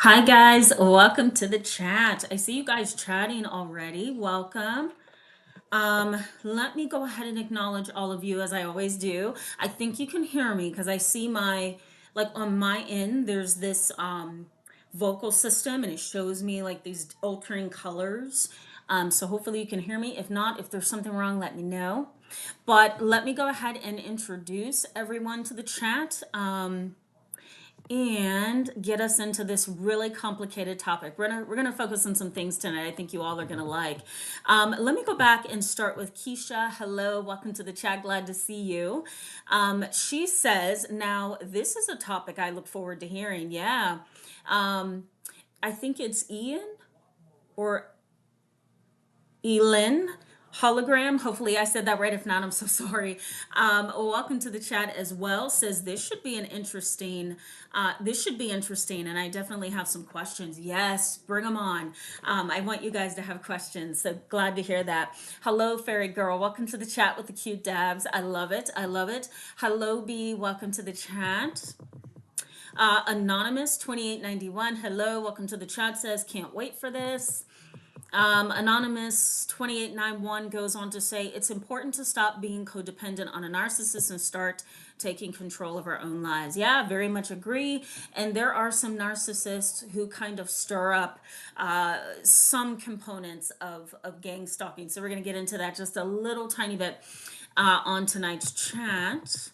Hi guys, welcome to the chat. I see you guys chatting already. Welcome. Let me go ahead and acknowledge all of you as I always do. I think you can hear me because I see like on my end, there's this vocal system and it shows me like these altering colors. So hopefully you can hear me. If not, if there's something wrong, let me know. But let me go ahead and introduce everyone to the chat. And get us into this really complicated topic. We're gonna focus on some things tonight. I think you all are gonna like. Let me go back and start with Keisha. Hello, welcome to the chat. Glad to see you. She says, "Now this is a topic I look forward to hearing." Yeah, I think it's Ian or Elin hologram. Hopefully I said that right. If not, I'm so sorry. Welcome to the chat as well. Says this should be interesting, and I definitely have some questions. Yes, bring them on. I want you guys to have questions, so glad to hear that. Hello, fairy girl. Welcome to the chat with the cute dabs. I love it. I love it. Hello, B. Welcome to the chat. Anonymous 2891. Hello, welcome to the chat. Says can't wait for this. Anonymous 2891 goes on to say it's important to stop being codependent on a narcissist and start taking control of our own lives. Yeah, very much agree. And there are some narcissists who kind of stir up some components of gang stalking. So we're going to get into that just a little tiny bit on tonight's chat.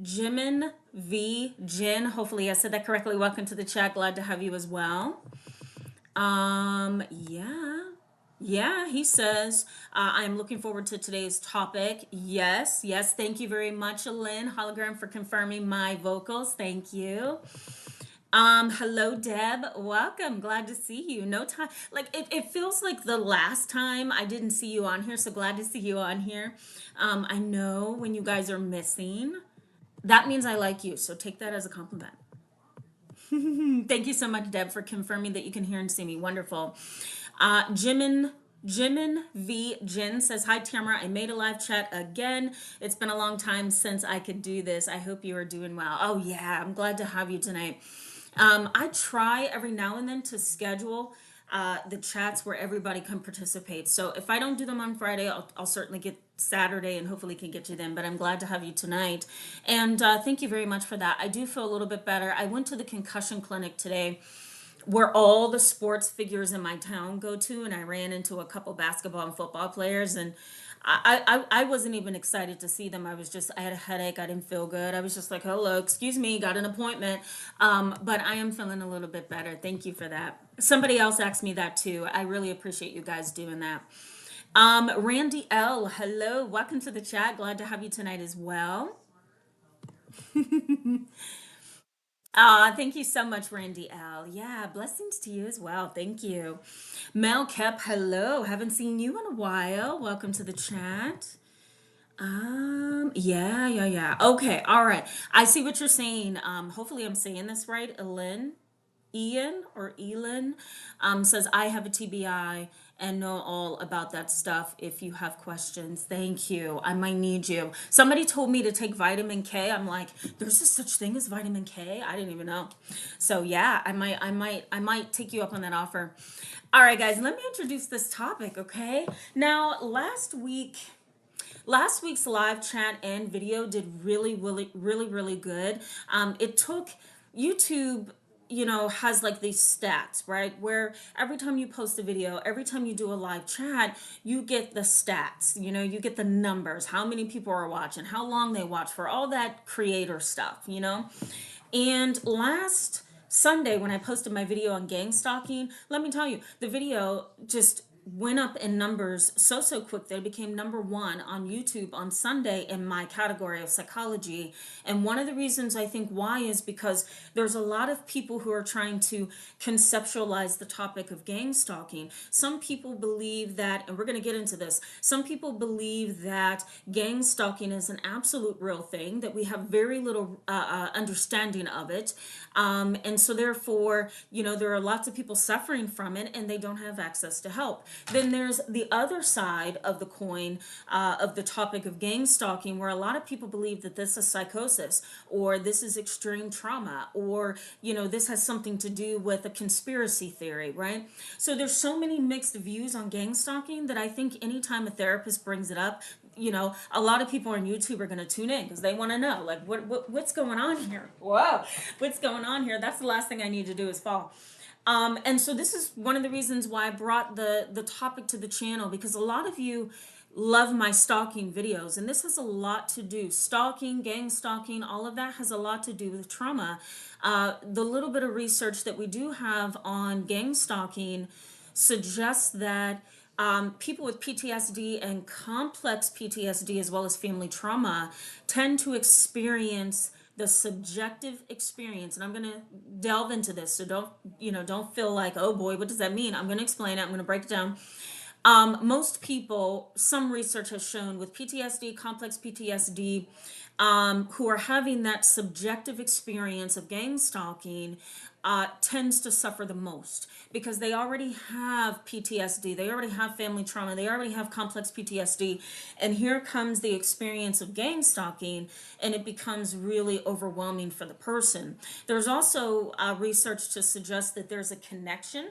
Jimin V. Jin, hopefully I said that correctly. Welcome to the chat. Glad to have you as well. Yeah. Yeah, he says, I'm looking forward to today's topic. Yes, yes, thank you very much, Lynn Hologram, for confirming my vocals. Thank you. Hello, Deb. Welcome. Glad to see you. No time. Like, it feels like the last time I didn't see you on here, so glad to see you on here. I know when you guys are missing, that means I like you, so take that as a compliment. Thank you so much, Deb, for confirming that you can hear and see me. Wonderful. Jimin V. Jin says, "Hi, Tamara. I made a live chat again. It's been a long time since I could do this. I hope you are doing well." Oh, yeah. I'm glad to have you tonight. I try every now and then to schedule the chats where everybody can participate. So if I don't do them on Friday, I'll certainly get Saturday and hopefully can get you them. But I'm glad to have you tonight. And thank you very much for that. I do feel a little bit better. I went to the concussion clinic today where all the sports figures in my town go to, and I ran into a couple basketball and football players, and I wasn't even excited to see them. I had a headache. I didn't feel good. I was just like, hello, excuse me, got an appointment. But I am feeling a little bit better. Thank you for that. Somebody else asked me that too. I really appreciate you guys doing that. Randy L, hello, welcome to the chat. Glad to have you tonight as well. Thank you so much, Randy L. Yeah, blessings to you as well. Thank you. Mel Kep, hello. Haven't seen you in a while. Welcome to the chat. Yeah. Okay, all right. I see what you're saying. Hopefully I'm saying this right. Ian or Elin says, I have a TBI and know all about that stuff if you have questions. Thank you. I might need you. Somebody told me to take vitamin K. I'm like, there's a such thing as vitamin K? I didn't even know. So yeah, I might take you up on that offer. All right, guys, let me introduce this topic, okay? Now, last week's live chat and video did really good. It took YouTube, has like these stats, right? Where every time you post a video, every time you do a live chat, you get the stats, you get the numbers, how many people are watching, how long they watch for, all that creator stuff. And last Sunday, when I posted my video on gang stalking, let me tell you, the video just went up in numbers so quick that it became number one on YouTube on Sunday in my category of psychology. And one of the reasons I think why is because there's a lot of people who are trying to conceptualize the topic of gang stalking. Some people believe that, and we're going to get into this, some people believe that gang stalking is an absolute real thing, that we have very little understanding of it. And so therefore, there are lots of people suffering from it and they don't have access to help. Then there's the other side of the coin, of the topic of gang stalking, where a lot of people believe that this is psychosis, or this is extreme trauma, or this has something to do with a conspiracy theory, right? So there's so many mixed views on gang stalking that I think anytime a therapist brings it up, a lot of people on YouTube are going to tune in because they want to know, like, what's going on here? Whoa, what's going on here? That's the last thing I need to do is fall. And so this is one of the reasons why I brought the topic to the channel, because a lot of you love my stalking videos, and this has a lot to do, stalking, gang stalking, all of that has a lot to do with trauma. The little bit of research that we do have on gang stalking suggests that people with PTSD and complex PTSD, as well as family trauma, tend to experience the subjective experience. And I'm going to delve into this, so don't feel like, oh boy, what does that mean? I'm going to explain it. I'm going to break it down. Most people, some research has shown, with PTSD, complex PTSD, who are having that subjective experience of gang stalking, tends to suffer the most, because they already have PTSD, they already have family trauma, they already have complex PTSD, and here comes the experience of gang stalking, and it becomes really overwhelming for the person. There's also research to suggest that there's a connection.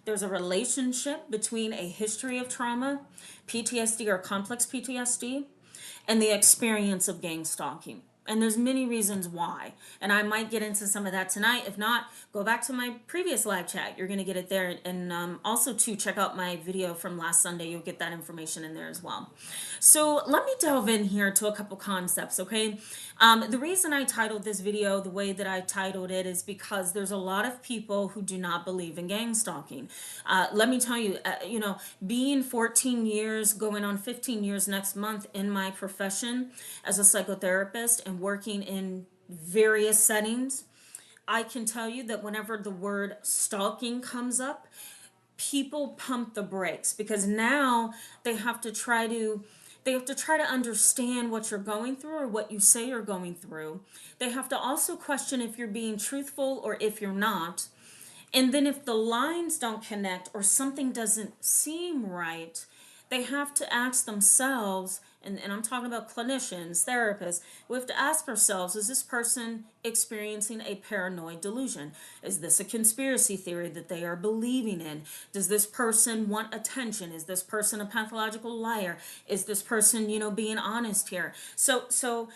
There's a relationship between a history of trauma, PTSD or complex PTSD, and the experience of gang stalking. And there's many reasons why. And I might get into some of that tonight. If not, go back to my previous live chat. You're going to get it there. And also, to check out my video from last Sunday. You'll get that information in there as well. So let me delve in here to a couple concepts, okay? The reason I titled this video the way that I titled it is because there's a lot of people who do not believe in gang stalking. Let me tell you, being 14 years, going on 15 years next month in my profession as a psychotherapist and working in various settings, I can tell you that whenever the word stalking comes up, people pump the brakes, because now they have to try to understand what you're going through or what you say you're going through. They have to also question if you're being truthful or if you're not. And then if the lines don't connect or something doesn't seem right, they have to ask themselves, and I'm talking about clinicians, therapists, we have to ask ourselves, is this person experiencing a paranoid delusion? Is this a conspiracy theory that they are believing in? Does this person want attention? Is this person a pathological liar? Is this person, being honest here? So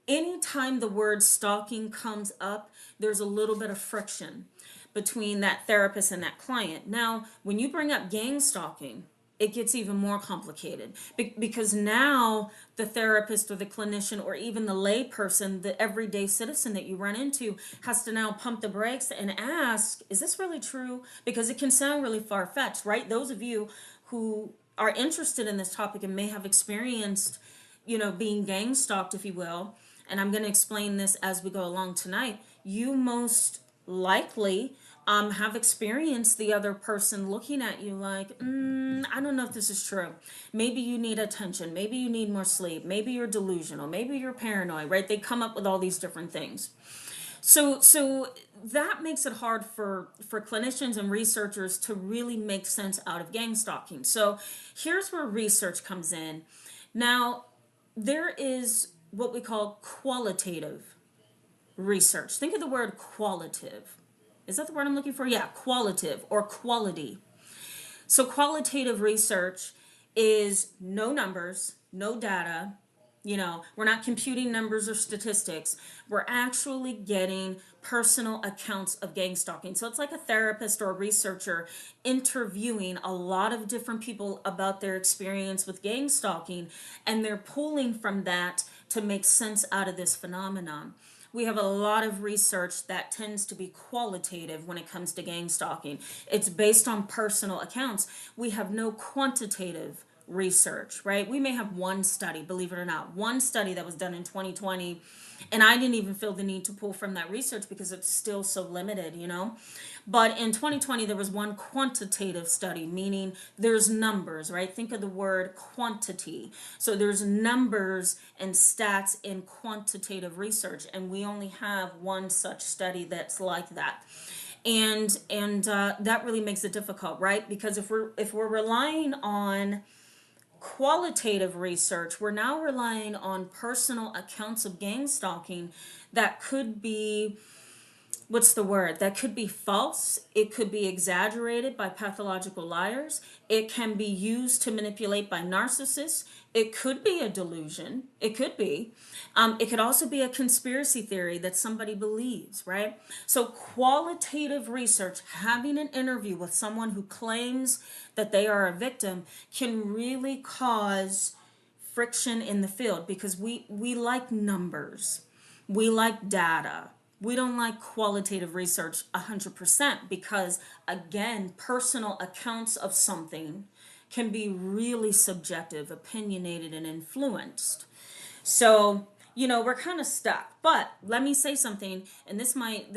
anytime the word stalking comes up, there's a little bit of friction between that therapist and that client. Now, when you bring up gang stalking, it gets even more complicated, because now the therapist or the clinician or even the lay person, the everyday citizen that you run into, has to now pump the brakes and ask, is this really true? Because it can sound really far-fetched, right? Those of you who are interested in this topic and may have experienced, being gang stalked, if you will, and I'm going to explain this as we go along tonight, you most likely have experienced the other person looking at you like, I don't know if this is true. Maybe you need attention. Maybe you need more sleep. Maybe you're delusional. Maybe you're paranoid, right? They come up with all these different things. So that makes it hard for clinicians and researchers to really make sense out of gang stalking. So here's where research comes in. Now, there is what we call qualitative research. Think of the word qualitative. Is that the word I'm looking for? Yeah, qualitative or quality. So qualitative research is no numbers, no data. We're not computing numbers or statistics. We're actually getting personal accounts of gang stalking. So it's like a therapist or a researcher interviewing a lot of different people about their experience with gang stalking, and they're pulling from that to make sense out of this phenomenon. We have a lot of research that tends to be qualitative when it comes to gang stalking. It's based on personal accounts. We have no quantitative research, right? We may have one study, believe it or not, one study that was done in 2020, and I didn't even feel the need to pull from that research because it's still so limited, But in 2020, there was one quantitative study, meaning there's numbers, right? Think of the word quantity. So there's numbers and stats in quantitative research, and we only have one such study that's like that. And that really makes it difficult, right? Because if we're relying on qualitative research, we're now relying on personal accounts of gang stalking that could be, what's the word? That could be false. It could be exaggerated by pathological liars. It can be used to manipulate by narcissists. It could be a delusion. It could be. It could also be a conspiracy theory that somebody believes, right? So, qualitative research, having an interview with someone who claims that they are a victim, can really cause friction in the field because we like numbers, we like data. We don't like qualitative research 100% because, again, personal accounts of something can be really subjective, opinionated, and influenced. So, we're kind of stuck. But let me say something, and this might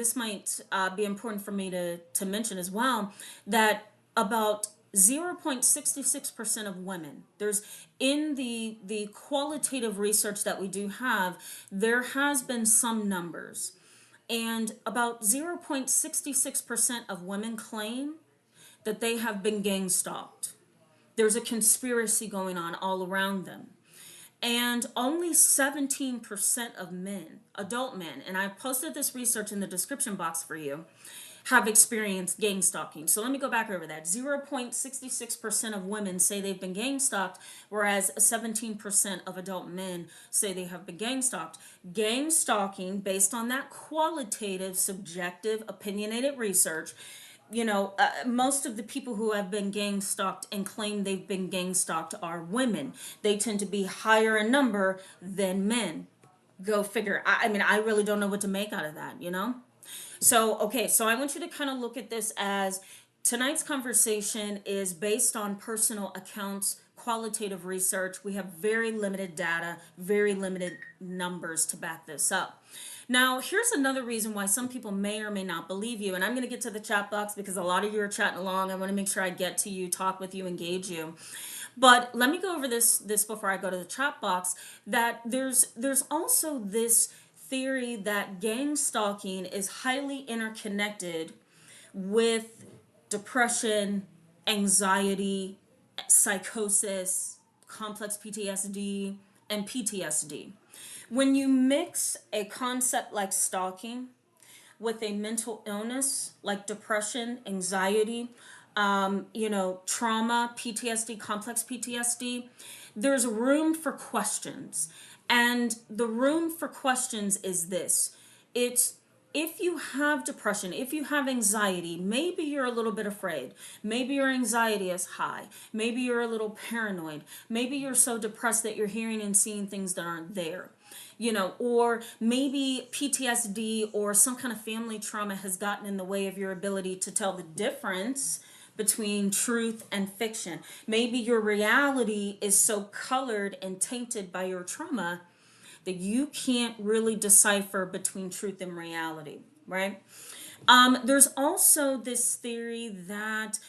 be important for me to mention as well, that about 0.66% of women, there's in the qualitative research that we do have, there has been some numbers, and about 0.66% of women claim that they have been gang stalked. There's a conspiracy going on all around them. And only 17% of men, adult men, and I posted this research in the description box for you, have experienced gang stalking. So let me go back over that. 0.66% of women say they've been gang stalked, whereas 17% of adult men say they have been gang stalked. Gang stalking, based on that qualitative, subjective, opinionated research, most of the people who have been gang stalked and claim they've been gang stalked are women. They tend to be higher in number than men. Go figure. I mean, I really don't know what to make out of that. So, okay, so I want you to kind of look at this as tonight's conversation is based on personal accounts, qualitative research. We have very limited data, very limited numbers to back this up. Now, here's another reason why some people may or may not believe you. And I'm going to get to the chat box because a lot of you are chatting along. I want to make sure I get to you, talk with you, engage you. But let me go over this before I go to the chat box, that there's also this theory that gang stalking is highly interconnected with depression, anxiety, psychosis, complex PTSD, and PTSD. When you mix a concept like stalking with a mental illness like depression, anxiety, trauma, PTSD, complex PTSD, there's room for questions. And the room for questions is this. It's if you have depression, if you have anxiety, maybe you're a little bit afraid. Maybe your anxiety is high. Maybe you're a little paranoid. Maybe you're so depressed that you're hearing and seeing things that aren't there. Or maybe PTSD or some kind of family trauma has gotten in the way of your ability to tell the difference between truth and fiction. Maybe your reality is so colored and tainted by your trauma that you can't really decipher between truth and reality, right? There's also this theory that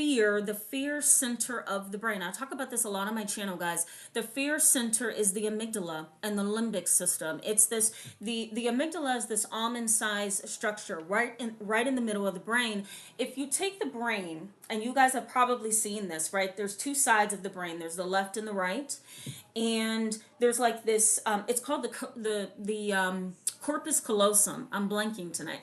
the fear center of the brain. I talk about this a lot on my channel, guys. The fear center is the amygdala and the limbic system. It's the amygdala is this almond-sized structure right in the middle of the brain. If you take the brain, and you guys have probably seen this, right? There's two sides of the brain. There's the left and the right, and there's like this. It's called the corpus callosum. I'm blanking tonight.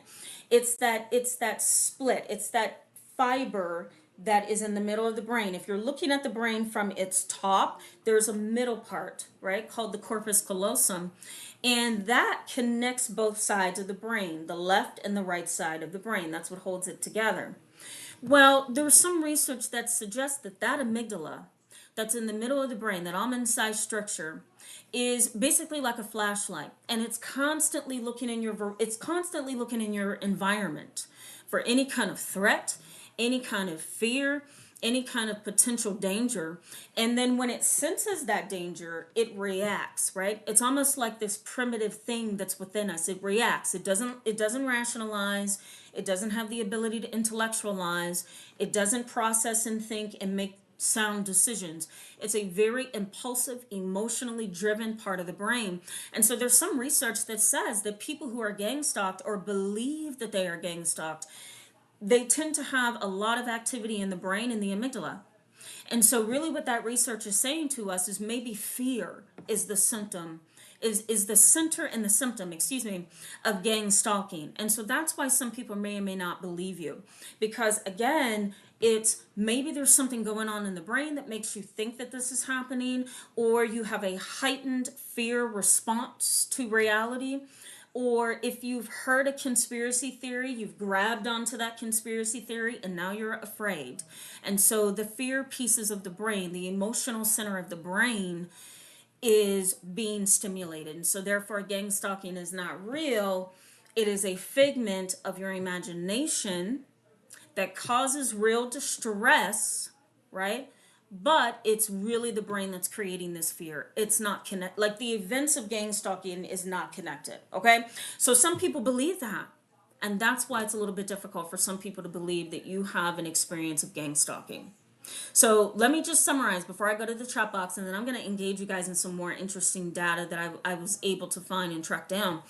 It's that split. It's that fiber that is in the middle of the brain. If you're looking at the brain from its top, there's a middle part, right, called the corpus callosum. And that connects both sides of the brain, the left and the right side of the brain. That's what holds it together. Well, there's some research that suggests that amygdala that's in the middle of the brain, that almond-sized structure, is basically like a flashlight, and it's constantly looking in your environment for any kind of threat, any kind of fear, any kind of potential danger. And then when it senses that danger, it reacts, right? It's almost like this primitive thing that's within us. It reacts. It doesn't rationalize. It doesn't have the ability to intellectualize. It doesn't process and think and make sound decisions. It's a very impulsive, emotionally driven part of the brain. And so there's some research that says that people who are gang stalked or believe that they are gang stalked, they tend to have a lot of activity in the brain and the amygdala. And so really what that research is saying to us is maybe fear is the symptom, is the center and the symptom, excuse me, of gang stalking. And so that's why some people may or may not believe you. Because again, it's maybe there's something going on in the brain that makes you think that this is happening, or you have a heightened fear response to reality. Or if you've heard a conspiracy theory, you've grabbed onto that conspiracy theory and now you're afraid. And so the fear pieces of the brain, the emotional center of the brain, is being stimulated. And so therefore gang stalking is not real. It is a figment of your imagination that causes real distress, right? But it's really the brain that's creating this fear. It's not connect, like the events of gang stalking is not connected. Okay, so some people believe that, and that's why it's a little bit difficult for some people to believe that you have an experience of gang stalking. So let me just summarize before I go to the chat box, and then I'm going to engage you guys in some more interesting data that I was able to find and track down.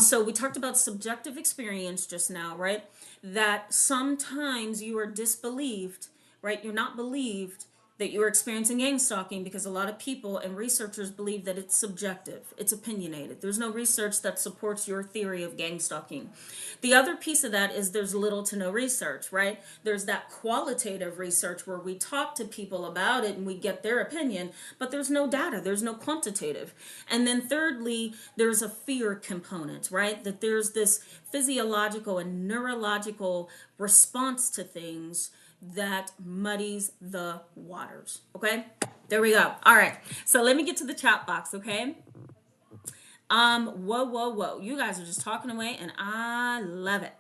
So we talked about subjective experience just now, right? That sometimes you are disbelieved, right? You're not believed that you're experiencing gang stalking because a lot of people and researchers believe that it's subjective, it's opinionated. There's no research that supports your theory of gang stalking. The other piece of that is there's little to no research, right? There's that qualitative research where we talk to people about it and we get their opinion, but there's no data, there's no quantitative. And then thirdly, there's a fear component, right? That there's this physiological and neurological response to things that muddies the waters. Okay, there we go. All right, so let me get to the chat box. Okay, whoa, you guys are just talking away and I love it.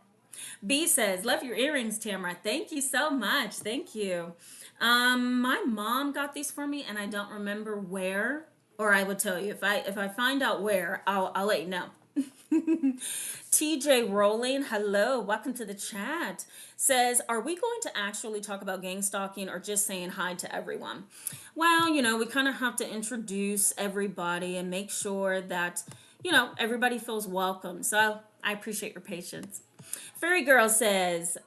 B says, love your earrings, Tamara. Thank you so much. Thank you. My mom got these for me and I don't remember where, or I would tell you if I find out where, I'll let you know. TJ Rolling, hello, welcome to the chat. Says, are we going to actually talk about gang stalking or just saying hi to everyone? Well, we kind of have to introduce everybody and make sure that, everybody feels welcome. So I appreciate your patience. Fairy Girl says,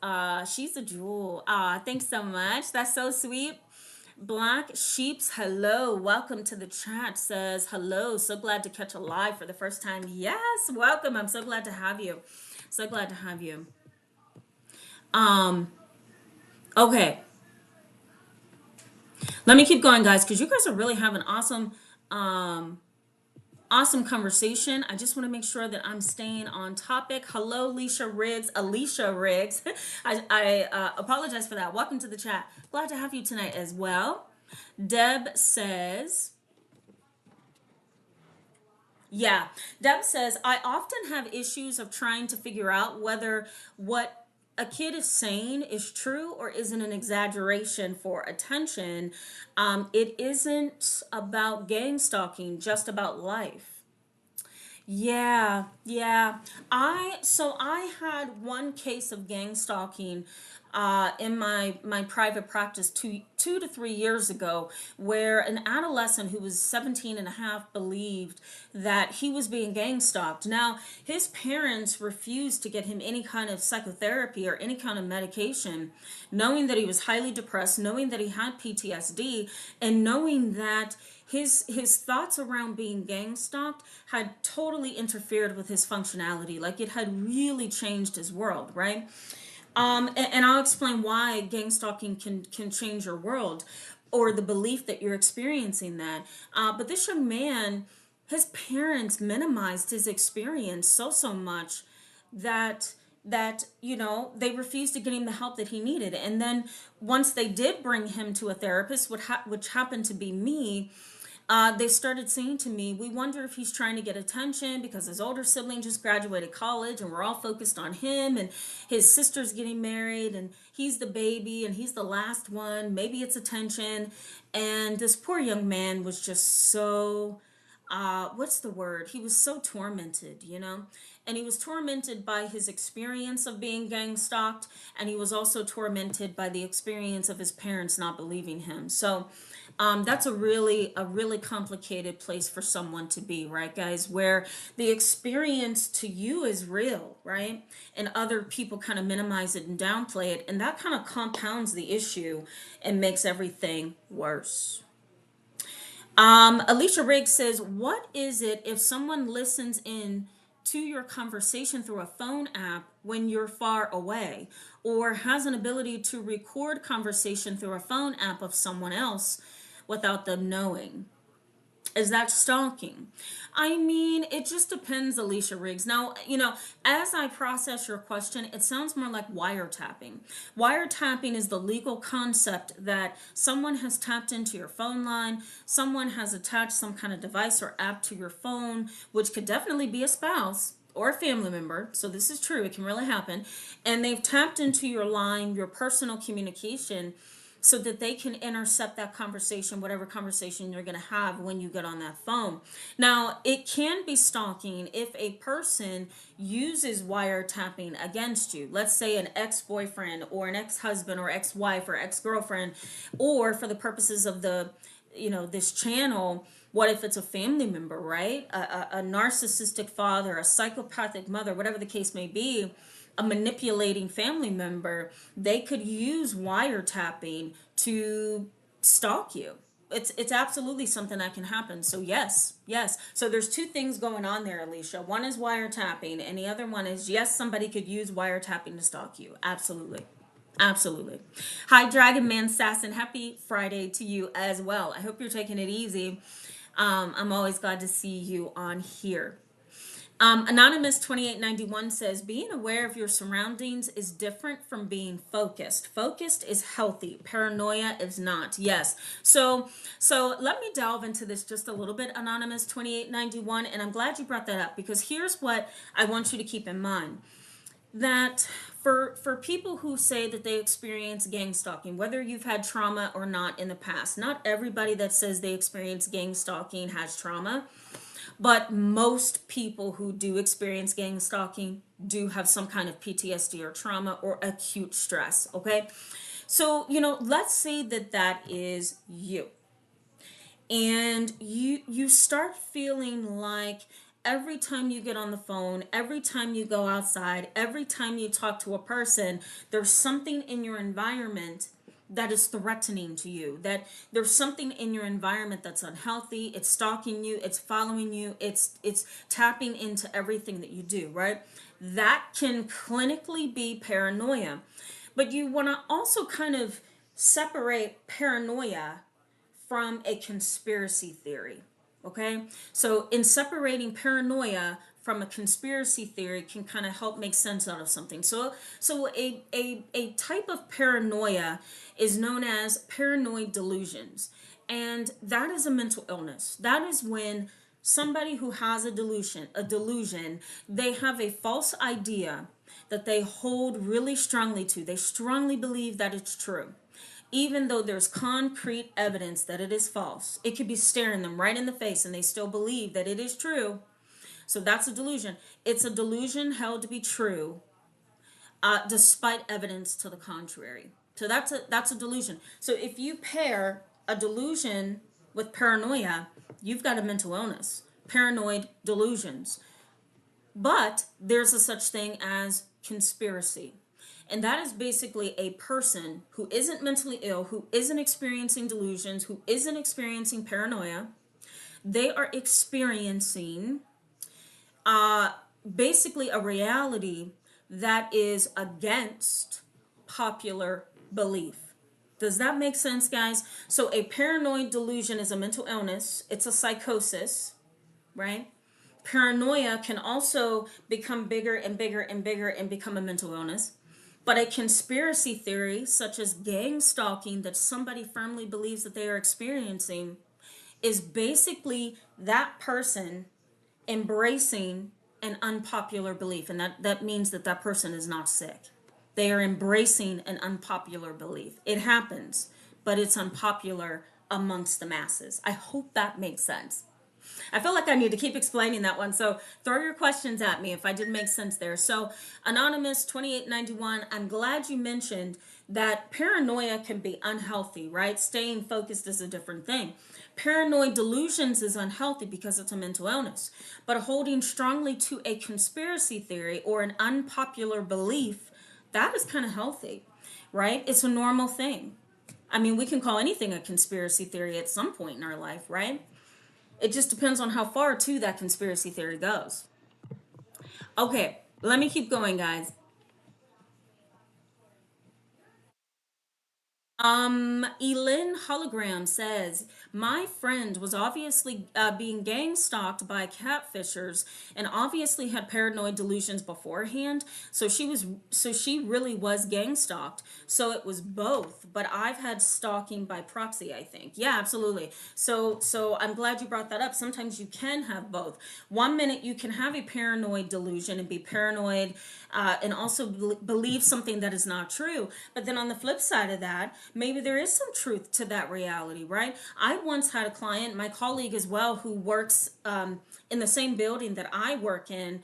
she's a jewel. Thanks so much. That's so sweet. Black Sheeps, hello, welcome to the chat. Says, hello, so glad to catch a live for the first time. Yes, welcome. I'm so glad to have you. So glad to have you. Okay. Let me keep going, guys, because you guys are really having awesome conversation. I just want to make sure that I'm staying on topic. Hello, Alicia Riggs. I apologize for that. Welcome to the chat. Glad to have you tonight as well. Deb says, I often have issues of trying to figure out whether what a kid is saying is true or isn't an exaggeration for attention. It isn't about gang stalking, just about life. Yeah. I had one case of gang stalking in my private practice two to 3 years ago, where an adolescent who was 17 and a half believed that he was being gang stalked. Now, his parents refused to get him any kind of psychotherapy or any kind of medication, knowing that he was highly depressed, knowing that he had PTSD, and knowing that his thoughts around being gang stalked had totally interfered with his functionality. Like, it had really changed his world, right? And I'll explain why gang stalking can change your world, or the belief that you're experiencing that. But this young man, his parents minimized his experience so much that they refused to get him the help that he needed. And then once they did bring him to a therapist, which happened to be me, they started saying to me, we wonder if he's trying to get attention because his older sibling just graduated college and we're all focused on him, and his sister's getting married and he's the baby and he's the last one. Maybe it's attention. And this poor young man was just so what's the word? He was so tormented, you know? And he was tormented by his experience of being gang stalked, and he was also tormented by the experience of his parents not believing him. So that's a really complicated place for someone to be, right, guys? Where the experience to you is real, right? And other people kind of minimize it and downplay it, and that kind of compounds the issue and makes everything worse. Alicia Riggs says, what is it if someone listens in to your conversation through a phone app when you're far away, or has an ability to record conversation through a phone app of someone else without them knowing? Is that stalking? I mean, it just depends, Alicia Riggs. Now, as I process your question, it sounds more like wiretapping. Wiretapping is the legal concept that someone has tapped into your phone line, someone has attached some kind of device or app to your phone, which could definitely be a spouse or a family member. So this is true, it can really happen. And they've tapped into your line, your personal communication, so that they can intercept that conversation, whatever conversation you're going to have when you get on that phone. Now, it can be stalking if a person uses wiretapping against you. Let's say an ex-boyfriend or an ex-husband or ex-wife or ex-girlfriend, or for the purposes of this channel, what if it's a family member, right? A narcissistic father, a psychopathic mother, whatever the case may be, a manipulating family member, they could use wiretapping to stalk you. It's absolutely something that can happen. So yes, yes. So there's two things going on there, Alicia. One is wiretapping, and the other one is, yes, somebody could use wiretapping to stalk you. Absolutely. Absolutely. Hi, Dragon Man Sassin. Happy Friday to you as well. I hope you're taking it easy. I'm always glad to see you on here. Anonymous 2891 says, being aware of your surroundings is different from being focused. Focused is healthy. Paranoia is not. Yes. So let me delve into this just a little bit, Anonymous 2891, and I'm glad you brought that up, because here's what I want you to keep in mind. That for people who say that they experience gang stalking, whether you've had trauma or not in the past, not everybody that says they experience gang stalking has trauma. But most people who do experience gang stalking do have some kind of PTSD or trauma or acute stress, okay? So, let's say that is you. And you start feeling like every time you get on the phone, every time you go outside, every time you talk to a person, there's something in your environment that is threatening to you, that there's something in your environment that's unhealthy. It's stalking you, it's following you, it's tapping into everything that you do, right? That can clinically be paranoia. But you want to also kind of separate paranoia from a conspiracy theory. Okay? So in separating paranoia from a conspiracy theory can kind of help make sense out of something. So a type of paranoia is known as paranoid delusions. And that is a mental illness. That is when somebody who has a delusion, they have a false idea that they hold really strongly to. They strongly believe that it's true, even though there's concrete evidence that it is false. It could be staring them right in the face and they still believe that it is true. So that's a delusion. It's a delusion held to be true, despite evidence to the contrary. So that's a delusion. So if you pair a delusion with paranoia, you've got a mental illness. Paranoid delusions. But there's a such thing as conspiracy. And that is basically a person who isn't mentally ill, who isn't experiencing delusions, who isn't experiencing paranoia. They are experiencing basically a reality that is against popular belief. Does that make sense, guys? So a paranoid delusion is a mental illness. It's a psychosis, right? Paranoia can also become bigger and bigger and bigger and become a mental illness. But a conspiracy theory, such as gang stalking, that somebody firmly believes that they are experiencing, is basically that person embracing an unpopular belief. And that means that person is not sick. They are embracing an unpopular belief. It happens, but it's unpopular amongst the masses. I hope that makes sense. I feel like I need to keep explaining that one. So throw your questions at me if I didn't make sense there. So Anonymous 2891, I'm glad you mentioned that paranoia can be unhealthy, right? Staying focused is a different thing. Paranoid delusions is unhealthy because it's a mental illness. But holding strongly to a conspiracy theory or an unpopular belief, that is kind of healthy, right? It's a normal thing. I mean, we can call anything a conspiracy theory at some point in our life, right? It just depends on how far to that conspiracy theory goes. Okay, let me keep going, guys. Elin Hologram says, my friend was obviously being gang stalked by catfishers and obviously had paranoid delusions beforehand. So she really was gang stalked. So it was both, but I've had stalking by proxy, I think. Yeah, absolutely. So I'm glad you brought that up. Sometimes you can have both. One minute you can have a paranoid delusion and be paranoid and also believe something that is not true. But then on the flip side of that, maybe there is some truth to that reality, right? I once had a client, my colleague as well, who works in the same building that I work in.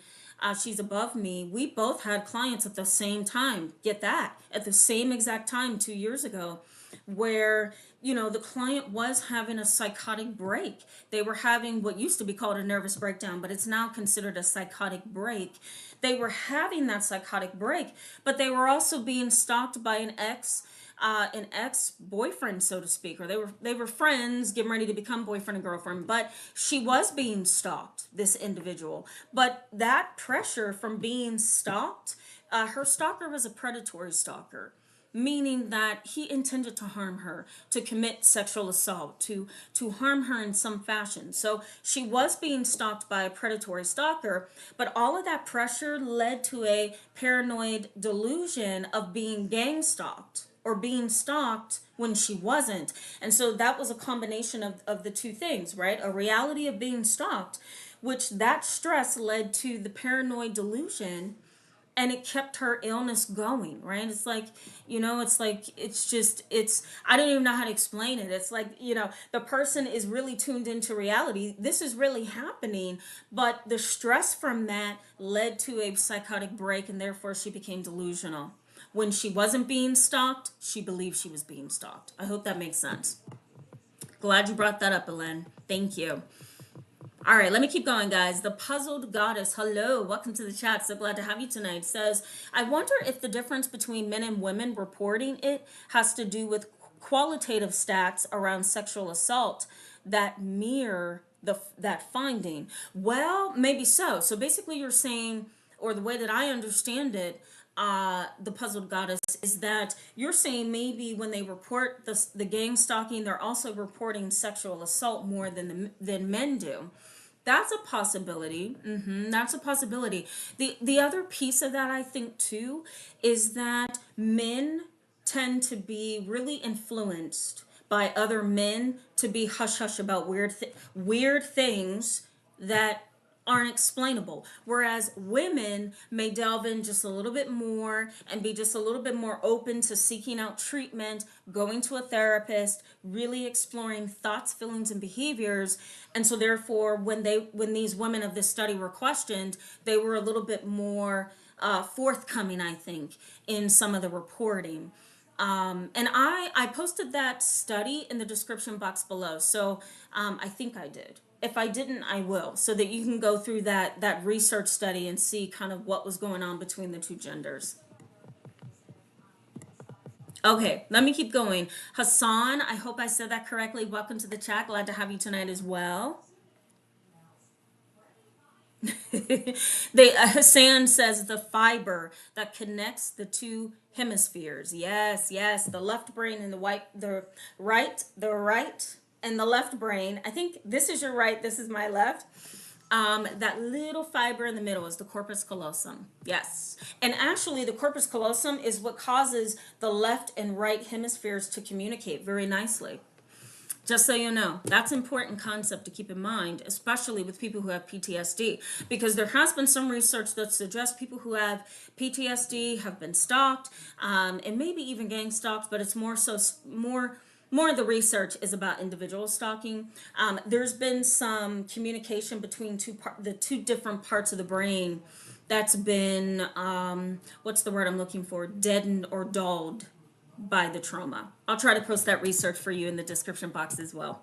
She's above me. We both had clients at the same time. Get that? At the same exact time 2 years ago, where the client was having a psychotic break. They were having what used to be called a nervous breakdown, but it's now considered a psychotic break. They were having that psychotic break, but they were also being stalked by an ex boyfriend, so to speak, or they were friends getting ready to become boyfriend and girlfriend. But she was being stalked, this individual. But that pressure from being stalked, her stalker was a predatory stalker, meaning that he intended to harm her, to commit sexual assault, to harm her in some fashion. So she was being stalked by a predatory stalker, but all of that pressure led to a paranoid delusion of being gang stalked or being stalked when she wasn't. And so that was a combination of the two things, right? A reality of being stalked, which that stress led to the paranoid delusion, and it kept her illness going, right? It's like, I don't even know how to explain it. It's like, the person is really tuned into reality. This is really happening, but the stress from that led to a psychotic break, and therefore she became delusional. When she wasn't being stalked, she believed she was being stalked. I hope that makes sense. Glad you brought that up, Ellen. Thank you. All right, let me keep going, guys. The Puzzled Goddess, hello, welcome to the chat. So glad to have you tonight. Says, I wonder if the difference between men and women reporting it has to do with qualitative stats around sexual assault that mirror that finding. Well, maybe so. So basically, you're saying, or the way that I understand it, the Puzzled Goddess, is that you're saying maybe when they report the gang stalking, they're also reporting sexual assault more than men do. That's a possibility. That's a possibility. The other piece of that, I think, too, is that men tend to be really influenced by other men to be hush hush about weird things that aren't explainable. Whereas women may delve in just a little bit more and be just a little bit more open to seeking out treatment, going to a therapist, really exploring thoughts, feelings, and behaviors. And so therefore, when these women of this study were questioned, they were a little bit more forthcoming, I think, in some of the reporting. And I posted that study in the description box below. So I think I did. If I didn't, I will, so that you can go through that research study and see kind of what was going on between the two genders. Okay, let me keep going. Hassan, I hope I said that correctly. Welcome to the chat. Glad to have you tonight as well. Hassan says the fiber that connects the two hemispheres. Yes, yes, the left brain and the right and the left brain. I think this is your right, this is my left. That little fiber in the middle is the corpus callosum. Yes. And actually, the corpus callosum is what causes the left and right hemispheres to communicate very nicely. Just so you know, that's an important concept to keep in mind, especially with people who have PTSD, because there has been some research that suggests people who have PTSD have been stalked, and maybe even gang stalked, but it's more more of the research is about individual stalking. There's been some communication between the two different parts of the brain that's been, what's the word I'm looking for, deadened or dulled by the trauma. I'll try to post that research for you in the description box as well.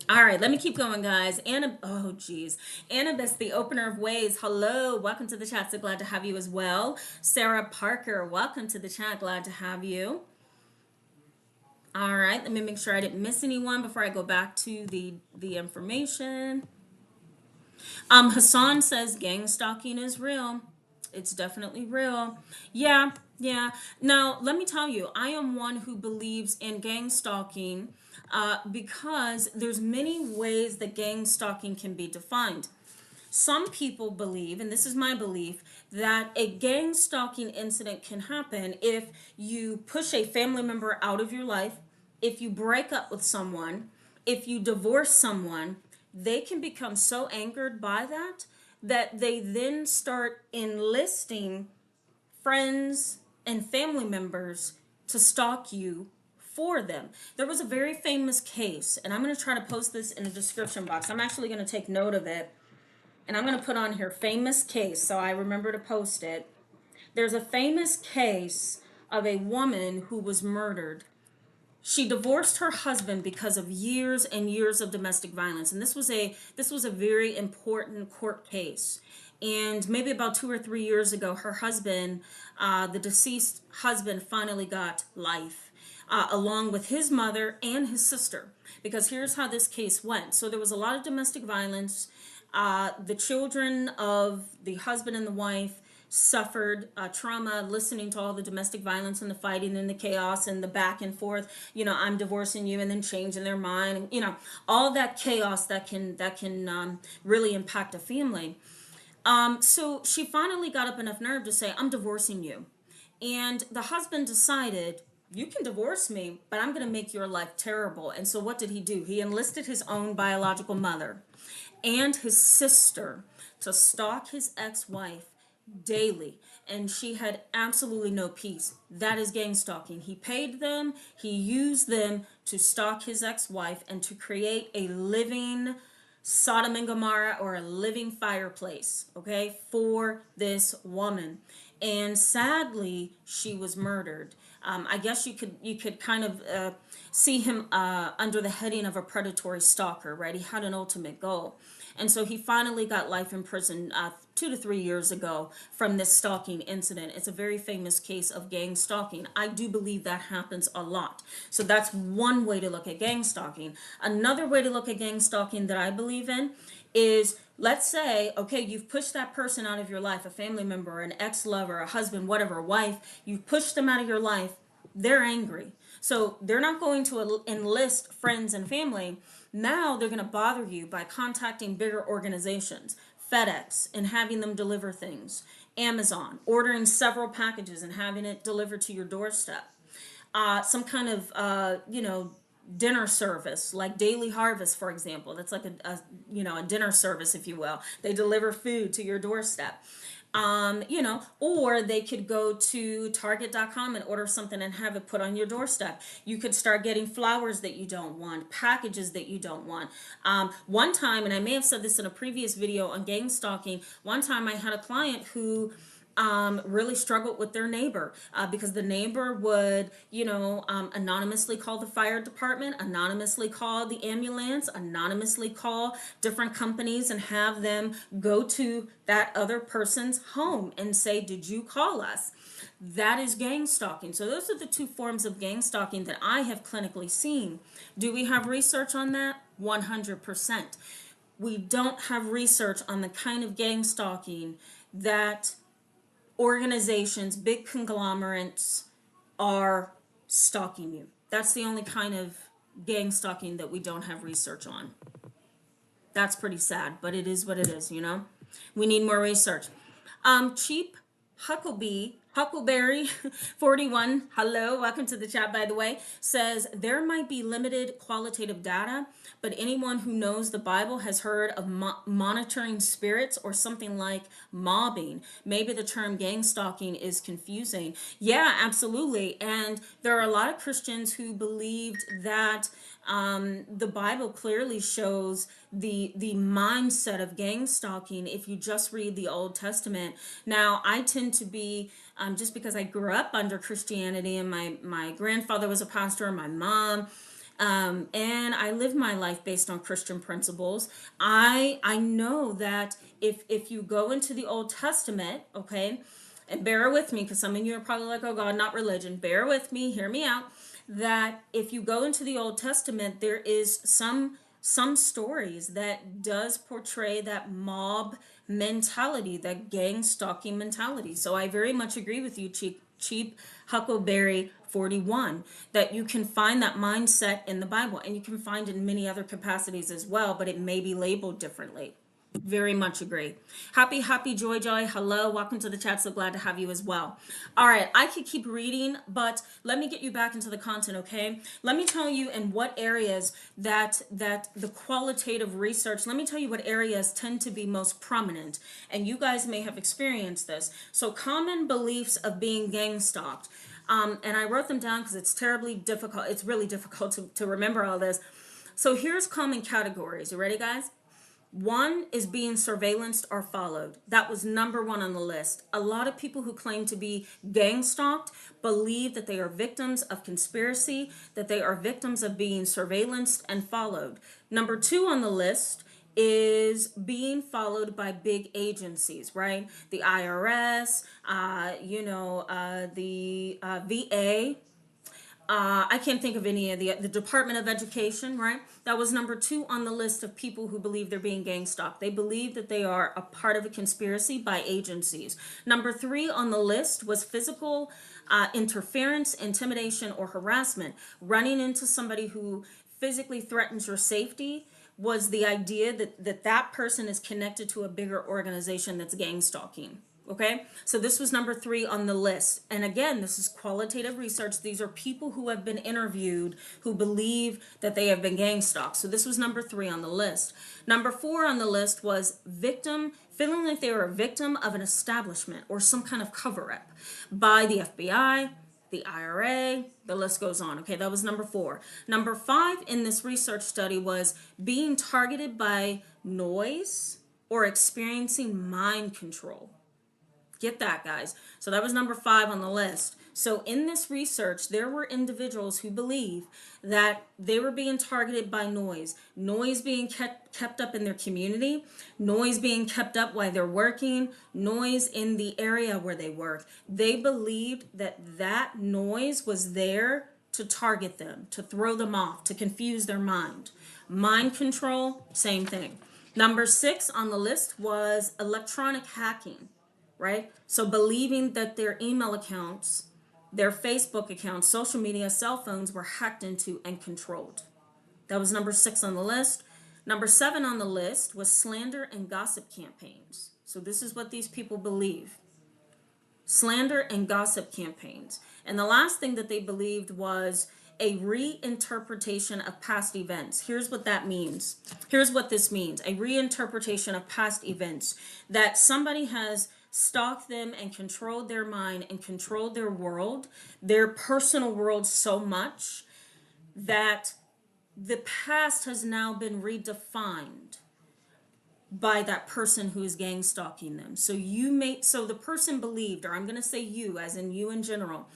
All right, let me keep going, guys. Oh, geez. Annabeth, the opener of ways. Hello, welcome to the chat. So glad to have you as well. Sarah Parker, welcome to the chat. Glad to have you. All right, let me make sure I didn't miss anyone before I go back to the information. Hassan says gang stalking is real. It's definitely real. Yeah, yeah. Now, let me tell you, I am one who believes in gang stalking because there's many ways that gang stalking can be defined. Some people believe, and this is my belief, that a gang stalking incident can happen if you push a family member out of your life, if you break up with someone, if you divorce someone. They can become so angered by that that they then start enlisting friends and family members to stalk you for them. There was a very famous case, and I'm going to try to post this in the description box. I'm actually going to take note of it, and I'm going to put on here famous case so I remember to post it. There's a famous case of a woman who was murdered. She divorced her husband because of years and years of domestic violence, and this was a very important court case. And maybe about 2 or 3 years ago, her husband, the deceased husband, finally got life, along with his mother and his sister. Because here's how this case went. So there was a lot of domestic violence. The children of the husband and the wife suffered trauma listening to all the domestic violence and the fighting and the chaos and the back and forth, I'm divorcing you, and then changing their mind, all that chaos that can really impact a family. So she finally got up enough nerve to say, I'm divorcing you. And the husband decided, you can divorce me, but I'm going to make your life terrible. And so what did he do? He enlisted his own biological mother and his sister to stalk his ex-wife daily, and she had absolutely no peace. That is gang stalking. He paid them, he used them to stalk his ex-wife and to create a living Sodom and Gomorrah, or a living fireplace, okay, for this woman. And sadly, she was murdered. I guess you could kind of see him under the heading of a predatory stalker, right? He had an ultimate goal. And so he finally got life in prison 2 to 3 years ago from this stalking incident. It's a very famous case of gang stalking. I do believe that happens a lot. So that's one way to look at gang stalking. Another way to look at gang stalking that I believe in is, let's say, okay, you've pushed that person out of your life, a family member, an ex-lover, a husband, whatever, a wife. You've pushed them out of your life. They're angry. So they're not going to enlist friends and family. Now they're going to bother you by contacting bigger organizations, FedEx, and having them deliver things, Amazon, ordering several packages and having it delivered to your doorstep. Some kind of, dinner service, like Daily Harvest, for example. That's like a dinner service, if you will. They deliver food to your doorstep. Or they could go to target.com and order something and have it put on your doorstep. You could start getting flowers that you don't want, packages that you don't want. One time, and I may have said this in a previous video on gang stalking, one time I had a client who really struggled with their neighbor because the neighbor would, anonymously call the fire department, anonymously call the ambulance, anonymously call different companies and have them go to that other person's home and say, did you call us? That is gang stalking. So those are the two forms of gang stalking that I have clinically seen. Do we have research on that? 100%. We don't have research on the kind of gang stalking that organizations, big conglomerates are stalking you. That's the only kind of gang stalking that we don't have research on. That's pretty sad, but it is what it is, We need more research. Cheap Huckabee Huckleberry 41, hello, welcome to the chat by the way, says there might be limited qualitative data, but anyone who knows the Bible has heard of monitoring spirits or something like mobbing. Maybe the term gang stalking is confusing. Yeah, absolutely. And there are a lot of Christians who believed that the Bible clearly shows the mindset of gang stalking if you just read the Old Testament. Now, I tend to be just because I grew up under Christianity and my grandfather was a pastor and my mom, and I live my life based on Christian principles. I know that if you go into the Old Testament, okay, and bear with me because some of you are probably like, oh God, not religion. Bear with me, hear me out. That if you go into the Old Testament, there is some stories that does portray that mob mentality, that gang stalking mentality. So I very much agree with you, cheap Huckleberry 41, that you can find that mindset in the Bible, and you can find it in many other capacities as well, but it may be labeled differently. Very much agree. Happy joy hello, welcome to the chat, so glad to have you as well. All right, I could keep reading, but let me get you back into the content. Okay, let me tell you in what areas that the qualitative research, let me tell you what areas tend to be most prominent, and you guys may have experienced this. So common beliefs of being gang stalked, and I wrote them down because it's terribly difficult, it's really difficult to remember all this. So here's common categories. You ready, guys? One is being surveillanced or followed. That was number one on the list. A lot of people who claim to be gang stalked believe that they are victims of conspiracy, that they are victims of being surveillanced and followed. Number two on the list is being followed by big agencies, right? The IRS, the VA. I can't think of any of the Department of Education, right? That was number two on the list of people who believe they're being gang stalked. They believe that they are a part of a conspiracy by agencies. Number three on the list was physical interference, intimidation, or harassment. Running into somebody who physically threatens your safety was the idea that person is connected to a bigger organization that's gang stalking. Okay, so this was number three on the list. And again, this is qualitative research. These are people who have been interviewed who believe that they have been gang stalked. So this was number three on the list. Number four on the list was victim, feeling like they were a victim of an establishment or some kind of cover-up by the FBI, the IRA, the list goes on. Okay, that was number four. Number five in this research study was being targeted by noise or experiencing mind control. Get that, guys. So that was number five on the list. So in this research, there were individuals who believe that they were being targeted by noise being kept up in their community, noise being kept up while they're working, noise in the area where they work. They believed that noise was there to target them, to throw them off, to confuse their mind. Mind control, same thing. Number six on the list was electronic hacking. Right? So believing that their email accounts, their Facebook accounts, social media, cell phones were hacked into and controlled. That was number six on the list. Number seven on the list was slander and gossip campaigns. So this is what these people believe. Slander and gossip campaigns. And the last thing that they believed was a reinterpretation of past events. Here's what that means. Here's what this means. A reinterpretation of past events. That somebody has stalked them and controlled their mind and controlled their world, their personal world so much that the past has now been redefined by that person who is gang stalking them. So the person believed, or I'm going to say you, as in you in general,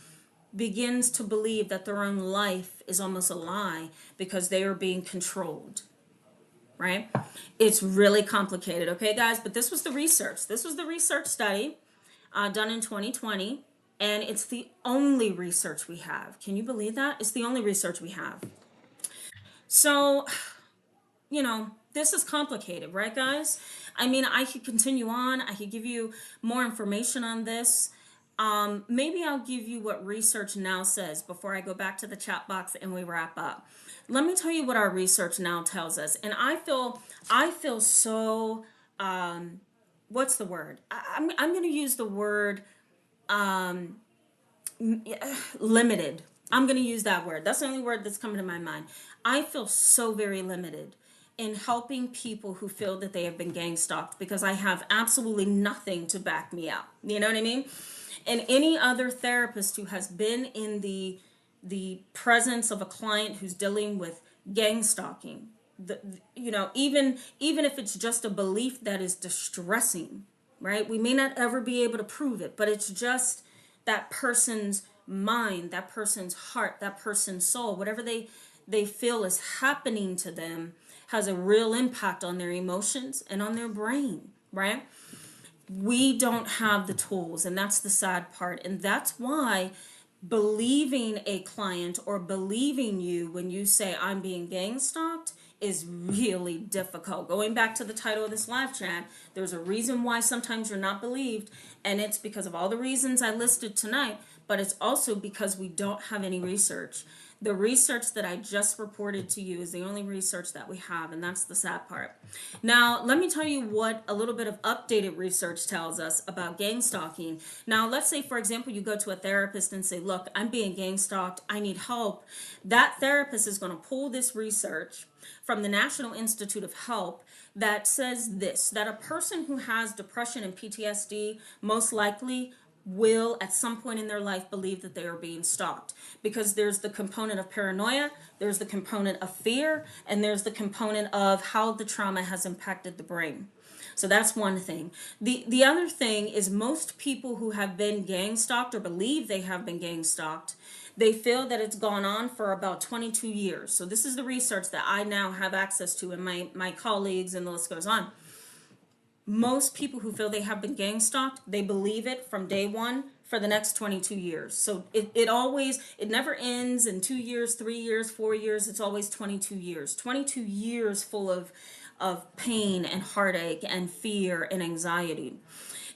begins to believe that their own life is almost a lie because they are being controlled. Right? It's really complicated, okay, guys? But this was the research. This was the research study done in 2020, and it's the only research we have. Can you believe that? It's the only research we have. So, this is complicated, right, guys? I mean, I could continue on. I could give you more information on this. Maybe I'll give you what Research Now says before I go back to the chat box and we wrap up. Let me tell you what our Research Now tells us. And I feel so, what's the word? I'm going to use the word limited. I'm going to use that word. That's the only word that's coming to my mind. I feel so very limited in helping people who feel that they have been gang stalked because I have absolutely nothing to back me up. You know what I mean? And any other therapist who has been in the presence of a client who's dealing with gang stalking, even if it's just a belief that is distressing, right? We may not ever be able to prove it, but it's just that person's mind, that person's heart, that person's soul, whatever they feel is happening to them has a real impact on their emotions and on their brain, right? We don't have the tools, and that's the sad part. And that's why believing a client or believing you when you say I'm being gang stalked is really difficult. Going back to the title of this live chat, there's a reason why sometimes you're not believed, and it's because of all the reasons I listed tonight, but it's also because we don't have any research. The research that I just reported to you is the only research that we have, and that's the sad part. Now, let me tell you what a little bit of updated research tells us about gang stalking. Now, let's say, for example, you go to a therapist and say, look, I'm being gang stalked, I need help. That therapist is going to pull this research from the National Institute of Health that says this, that a person who has depression and PTSD most likely will at some point in their life believe that they are being stalked, because there's the component of paranoia, there's the component of fear, and there's the component of how the trauma has impacted the brain. So that's one thing. The other thing is most people who have been gang stalked or believe they have been gang stalked, they feel that it's gone on for about 22 years. So this is the research that I now have access to, and my colleagues, and the list goes on. Most people who feel they have been gang stalked, they believe it from day one for the next 22 years. So it never ends in 2 years, 3 years, 4 years. It's always 22 years. 22 years full of pain and heartache and fear and anxiety.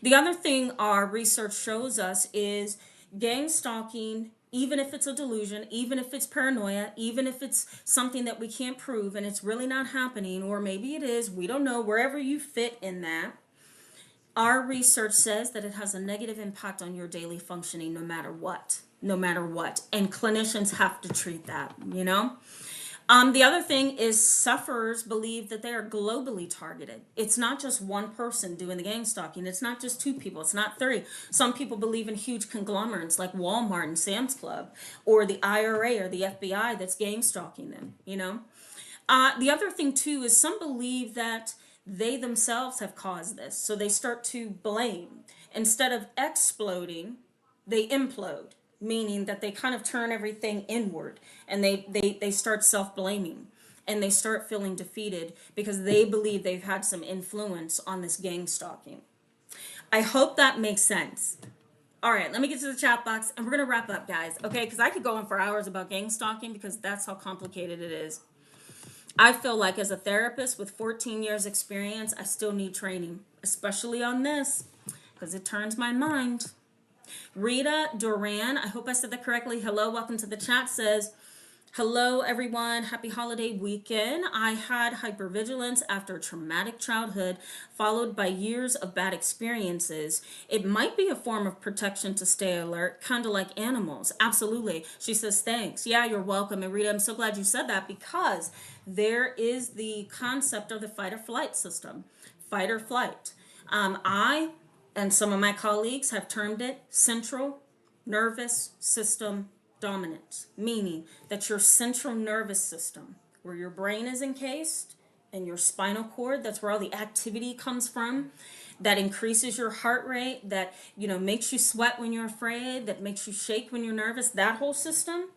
The other thing our research shows us is gang stalking, even if it's a delusion, even if it's paranoia, even if it's something that we can't prove and it's really not happening, or maybe it is, we don't know, wherever you fit in that, our research says that it has a negative impact on your daily functioning no matter what. No matter what. And clinicians have to treat that, you know? The other thing is sufferers believe that they are globally targeted. It's not just one person doing the gang stalking. It's not just two people. It's not three. Some people believe in huge conglomerates like Walmart and Sam's Club, or the IRA or the FBI that's gang stalking them, you know? The other thing too is some believe that they themselves have caused this. So they start to blame. Instead of exploding, they implode, meaning that they kind of turn everything inward, and they start self-blaming, and they start feeling defeated because they believe they've had some influence on this gang stalking. I hope that makes sense. All right, let me get to the chat box, and we're going to wrap up, guys, okay? Because I could go on for hours about gang stalking because that's how complicated it is. I feel like as a therapist with 14 years experience, I still need training, especially on this, because it turns my mind. Rita Duran, I hope I said that correctly. Hello, welcome to the chat. Says, hello everyone, happy holiday weekend. I had hypervigilance after a traumatic childhood followed by years of bad experiences. It might be a form of protection to stay alert, kind of like animals. Absolutely. She says, thanks. Yeah, you're welcome. And Rita, I'm so glad you said that, because there is the concept of the fight or flight system. Fight or flight. I and some of my colleagues have termed it central nervous system dominance, meaning that your central nervous system, where your brain is encased, and your spinal cord, that's where all the activity comes from, that increases your heart rate, that makes you sweat when you're afraid, that makes you shake when you're nervous, that whole system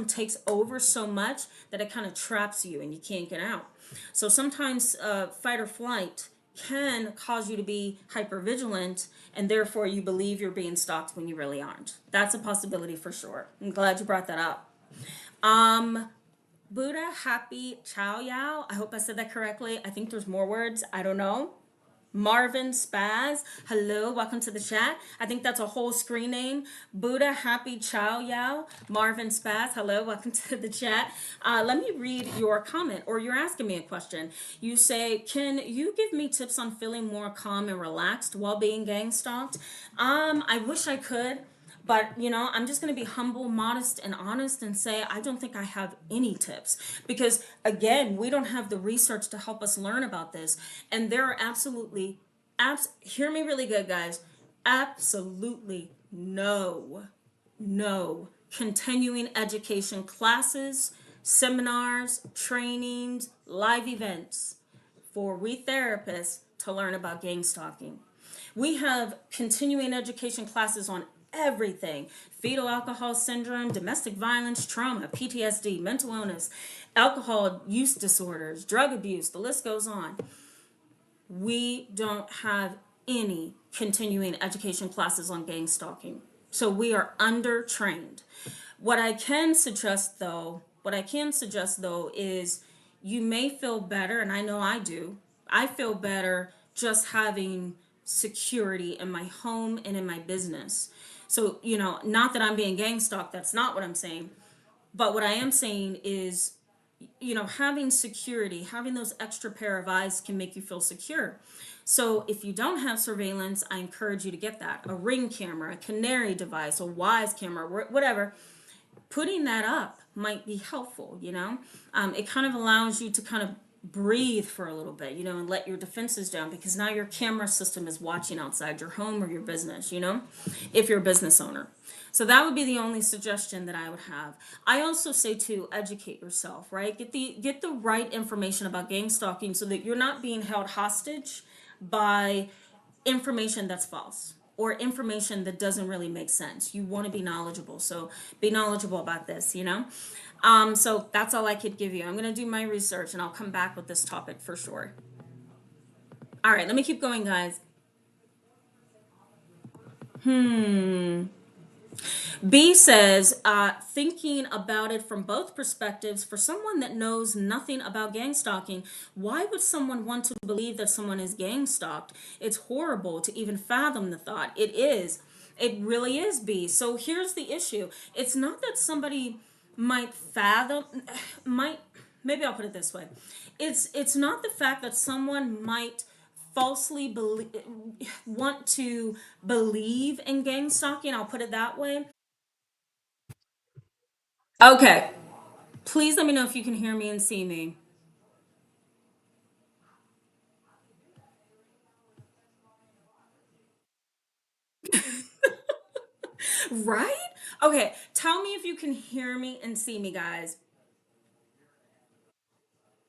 takes over so much that it kind of traps you and you can't get out. So sometimes fight or flight can cause you to be hypervigilant, and therefore you believe you're being stalked when you really aren't. That's a possibility for sure. I'm glad you brought that up. Buddha Happy Chow Yao. I hope I said that correctly. I think there's more words. I don't know. Marvin Spaz, hello, welcome to the chat. I think that's a whole screen name. Buddha Happy Chow Yao, Marvin Spaz, hello, welcome to the chat. Let me read your comment, or you're asking me a question. You say, can you give me tips on feeling more calm and relaxed while being gang stalked? I wish I could. But, I'm just going to be humble, modest, and honest and say, I don't think I have any tips because, again, we don't have the research to help us learn about this. And there are absolutely, hear me really good, guys, absolutely no continuing education classes, seminars, trainings, live events for we therapists to learn about gang stalking. We have continuing education classes on everything: fetal alcohol syndrome, domestic violence, trauma, PTSD, mental illness, alcohol use disorders, drug abuse, the list goes on. We don't have any continuing education classes on gang stalking. So we are undertrained. What I can suggest though is you may feel better, and I know I do. I feel better just having security in my home and in my business. So, not that I'm being gang stalked, that's not what I'm saying. But what I am saying is, having security, having those extra pair of eyes can make you feel secure. So if you don't have surveillance, I encourage you to get that. A Ring camera, a Canary device, a Wise camera, whatever. Putting that up might be helpful. It kind of allows you to kind of breathe for a little bit, and let your defenses down, because now your camera system is watching outside your home or your business, if you're a business owner. So that would be the only suggestion that I would have. I also say to educate yourself, right? Get the right information about gang stalking so that you're not being held hostage by information that's false or information that doesn't really make sense. You want to be knowledgeable. So be knowledgeable about this. So that's all I could give you. I'm going to do my research and I'll come back with this topic for sure. All right, let me keep going, guys. B says, thinking about it from both perspectives, for someone that knows nothing about gang stalking, why would someone want to believe that someone is gang stalked? It's horrible to even fathom the thought. It is. It really is, B. So here's the issue. It's not that somebody might fathom, might, maybe I'll put it this way. It's not the fact that someone might falsely want to believe in gang stalking. I'll put it that way. Okay. Please let me know if you can hear me and see me. Right? Okay. Tell me if you can hear me and see me, guys.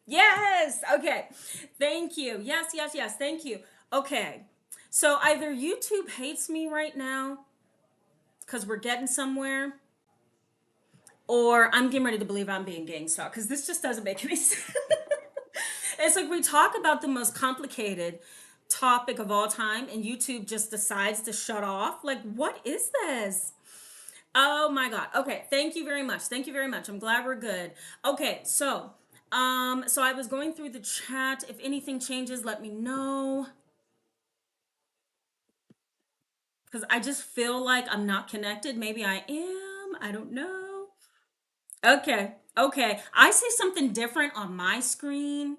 Yes. Okay. Thank you. Yes, yes, yes. Thank you. Okay. So either YouTube hates me right now because we're getting somewhere, or I'm getting ready to believe I'm being gang stalked because this just doesn't make any sense. It's like we talk about the most complicated topic of all time, and YouTube just decides to shut off. Like, what is this? Oh my God. Okay. Thank you very much. Thank you very much. I'm glad we're good. Okay. So I was going through the chat. If anything changes, let me know. Because I just feel like I'm not connected. Maybe I am. I don't know. Okay. Okay. I see something different on my screen.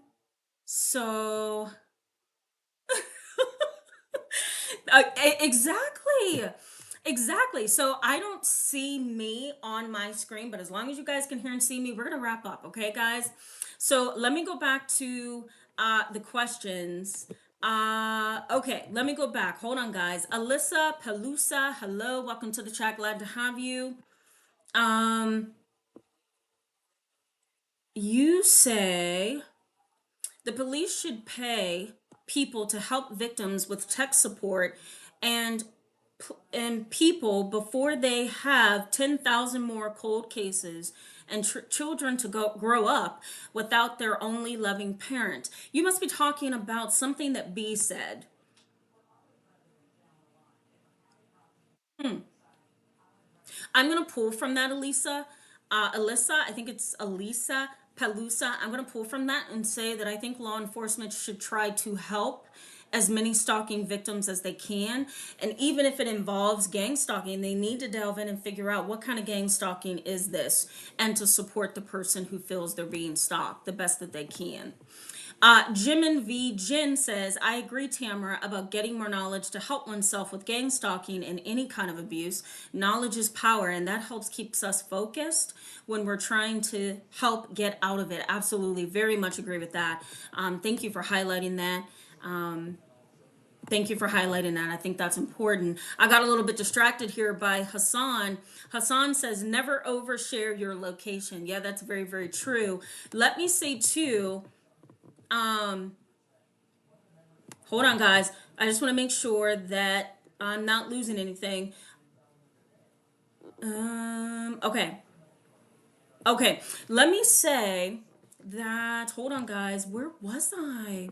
So, exactly. Exactly. So I don't see me on my screen, but as long as you guys can hear and see me, we're going to wrap up. Okay, guys? So let me go back to the questions. Okay, let me go back. Hold on, guys. Alyssa Pelusa, hello. Welcome to the chat. Glad to have you. Um, you say the police should pay people to help victims with tech support and people before they have 10,000 more cold cases and children to grow up without their only loving parent. You must be talking about something that B said. I'm going to pull from that, Elisa. Alyssa, I think it's Elisa Pelusa. I'm going to pull from that and say that I think law enforcement should try to help as many stalking victims as they can. And even if it involves gang stalking, they need to delve in and figure out what kind of gang stalking is this, and to support the person who feels they're being stalked the best that they can. Jimin V. Jin says, I agree, Tamara, about getting more knowledge to help oneself with gang stalking and any kind of abuse. Knowledge is power, and that helps keeps us focused when we're trying to help get out of it. Absolutely. Very much agree with that. Thank you for highlighting that. Thank you for highlighting that. I think that's important. I got a little bit distracted here by Hassan. Hassan says, never overshare your location. Yeah, that's very, very true. Let me say, too, hold on, guys. I just want to make sure that I'm not losing anything. Okay. Okay. Let me say that, hold on, guys. Where was I?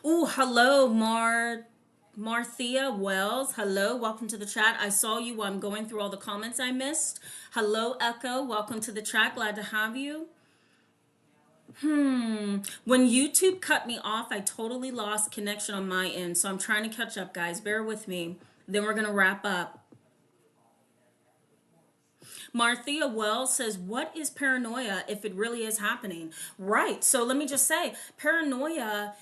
Oh, hello, Marthea Wells. Hello, welcome to the chat. I saw you while I'm going through all the comments I missed. Hello, Echo. Welcome to the chat. Glad to have you. When YouTube cut me off, I totally lost connection on my end. So I'm trying to catch up, guys. Bear with me. Then we're going to wrap up. Marthea Wells says, what is paranoia if it really is happening? Right. So let me just say, paranoia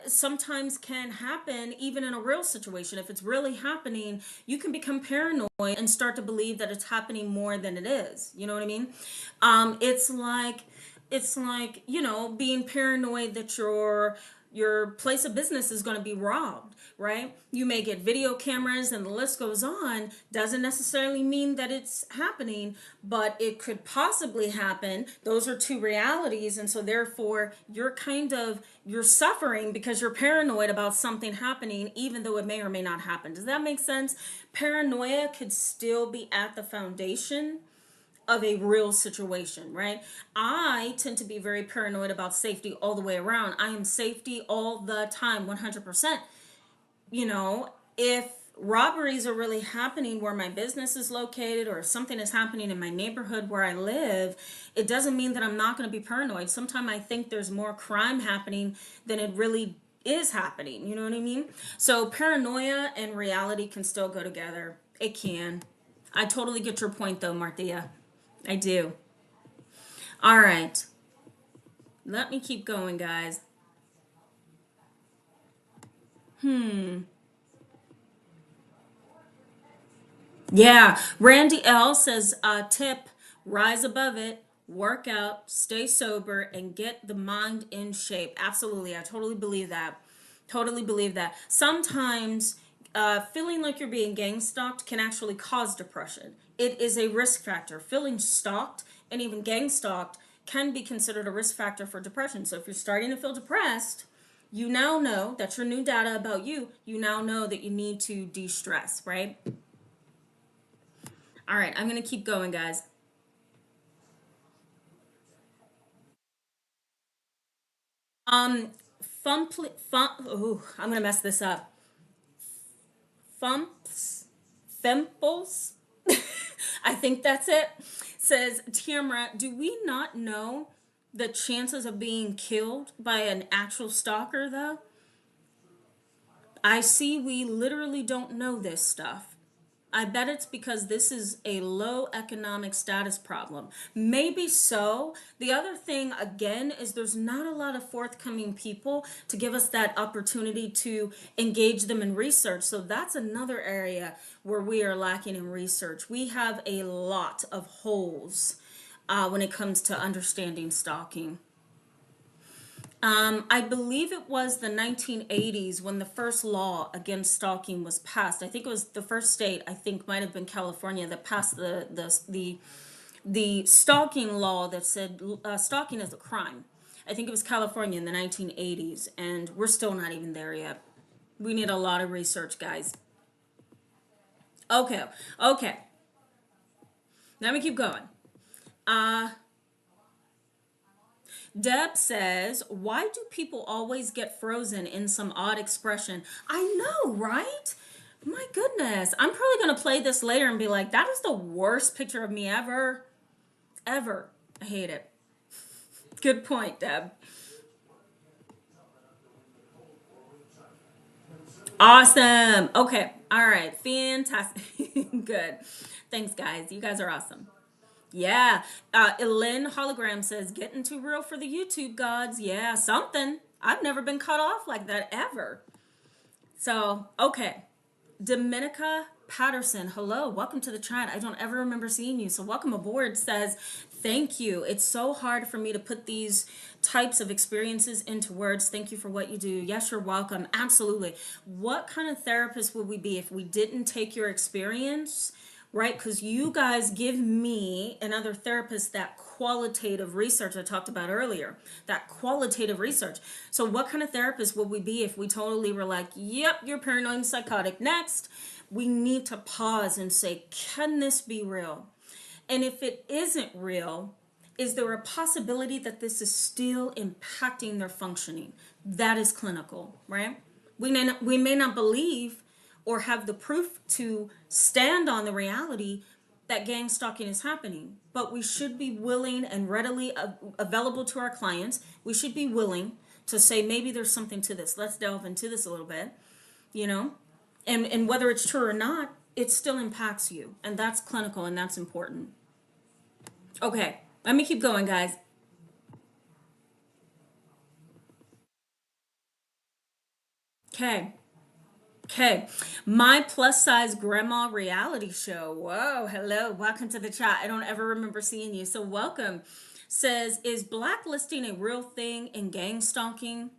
sometimes can happen even in a real situation. If it's really happening, you can become paranoid and start to believe that it's happening more than it is. You know what I mean? It's like being paranoid that your place of business is going to be robbed, right? You may get video cameras and the list goes on. Doesn't necessarily mean that it's happening, but it could possibly happen. Those are two realities. And so therefore you're suffering because you're paranoid about something happening, even though it may or may not happen. Does that make sense? Paranoia could still be at the foundation of a real situation, right? I tend to be very paranoid about safety all the way around. I am safety all the time, 100%. If robberies are really happening where my business is located, or if something is happening in my neighborhood where I live, it doesn't mean that I'm not going to be paranoid. Sometimes I think there's more crime happening than it really is happening. You know what I mean? So paranoia and reality can still go together. It can. I totally get your point though, Marthea. I do. All right. Let me keep going, guys. Yeah. Randy L says, tip, rise above it, work out, stay sober, and get the mind in shape. Absolutely. I totally believe that. Totally believe that. Sometimes feeling like you're being gang stalked can actually cause depression. It is a risk factor. Feeling stalked and even gang stalked can be considered a risk factor for depression. So if you're starting to feel depressed, you now know that's your new data about you. You now know that you need to de-stress, right? All right, I'm going to keep going, guys. I'm going to mess this up. Femples, I think that's it, says, Tamara, do we not know the chances of being killed by an actual stalker, though? I see we literally don't know this stuff. I bet it's because this is a low economic status problem. Maybe so. The other thing, again, is there's not a lot of forthcoming people to give us that opportunity to engage them in research. So that's another area where we are lacking in research. We have a lot of holes when it comes to understanding stalking. I believe it was the 1980s when the first law against stalking was passed. I think it was the first state, I think might have been California, that passed the stalking law that said stalking is a crime. I think it was California in the 1980s, and we're still not even there yet. We need a lot of research, guys. Okay, okay. Let me keep going. Deb says, why do people always get frozen in some odd expression? I know, right? My goodness. I'm probably going to play this later and be like, that is the worst picture of me ever. ever. I hate it. Good point, Deb. Awesome. Okay. All right. Fantastic. Good. Thanks, guys. You guys are awesome. Yeah. Ellen Hologram says, getting too real for the YouTube gods. Yeah, something. I've never been cut off like that ever. So, okay. Dominica Patterson, hello, welcome to the chat. I don't ever remember seeing you, so welcome aboard. Says, thank you. It's so hard for me to put these types of experiences into words. Thank you for what you do. Yes, you're welcome. Absolutely. What kind of therapist would we be if we didn't take your experience, right? Because you guys give me and other therapists that qualitative research I talked about earlier, that qualitative research. So what kind of therapist would we be if we totally were like, yep, you're paranoid and psychotic, next? We need to pause and say, can this be real? And if it isn't real, is there a possibility that this is still impacting their functioning? That is clinical, right? We may not believe or have the proof to stand on the reality that gang stalking is happening, but we should be willing and readily available to our clients. We should be willing to say, maybe there's something to this. Let's delve into this a little bit, you know? And whether it's true or not, it still impacts you. And that's clinical and that's important. Okay, let me keep going, guys. Okay. Okay, my plus size grandma reality show. Whoa, hello, welcome to the chat. I don't ever remember seeing you, so welcome. Says, is blacklisting a real thing in gang stalking?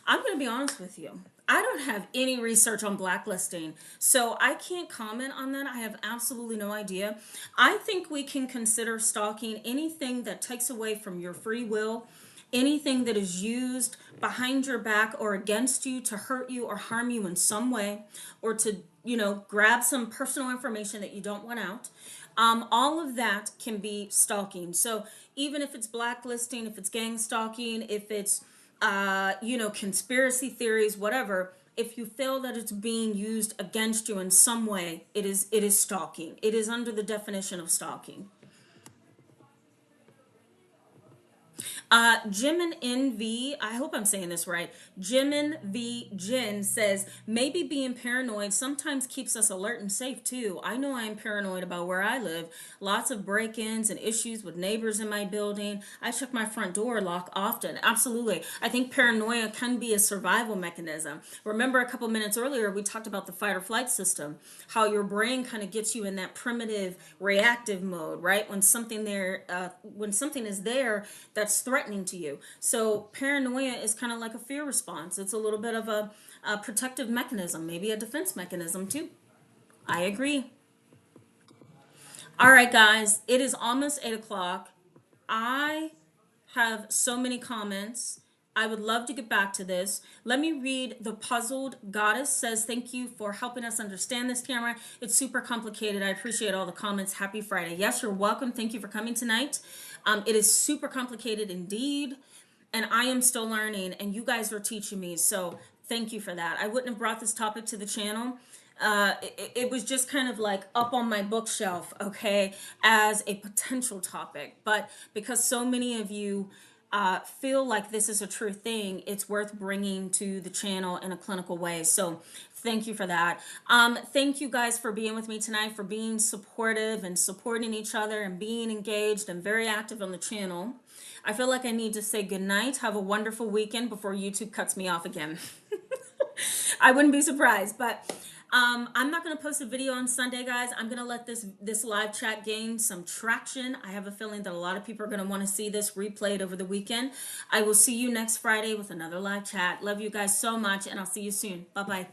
I'm going to be honest with you. I don't have any research on blacklisting, so I can't comment on that. I have absolutely no idea. I think we can consider stalking anything that takes away from your free will, anything that is used behind your back or against you to hurt you or harm you in some way, or to, grab some personal information that you don't want out. All of that can be stalking. So even if it's blacklisting, if it's gang stalking, if it's conspiracy theories, whatever, if you feel that it's being used against you in some way, it is stalking. It is under the definition of stalking. Jimin NV, I hope I'm saying this right. Jimin V Jin says, maybe being paranoid sometimes keeps us alert and safe too. I know I'm paranoid about where I live. Lots of break-ins and issues with neighbors in my building. I check my front door lock often. Absolutely. I think paranoia can be a survival mechanism. Remember a couple minutes earlier, we talked about the fight or flight system, how your brain kind of gets you in that primitive reactive mode, right? When something is there that's threatening to you. So paranoia is kind of like a fear response. It's a little bit of a protective mechanism, maybe a defense mechanism too. I agree. All right, guys, it is almost 8 o'clock. I have so many comments. I would love to get back to this. Let me read. The Puzzled Goddess says, thank you for helping us understand this, Tamara. It's super complicated. I appreciate all the comments. Happy Friday. Yes, you're welcome. Thank you for coming tonight. It is super complicated indeed, and I am still learning, and you guys are teaching me. So thank you for that. I wouldn't have brought this topic to the channel. It was just kind of like up on my bookshelf, okay, as a potential topic. But because so many of you feel like this is a true thing, it's worth bringing to the channel in a clinical way. So thank you for that. Thank you guys for being with me tonight, for being supportive and supporting each other and being engaged and very active on the channel. I feel like I need to say goodnight. Have a wonderful weekend before YouTube cuts me off again. I wouldn't be surprised, but I'm not going to post a video on Sunday, guys. I'm going to let this live chat gain some traction. I have a feeling that a lot of people are going to want to see this replayed over the weekend. I will see you next Friday with another live chat. Love you guys so much, and I'll see you soon. Bye-bye.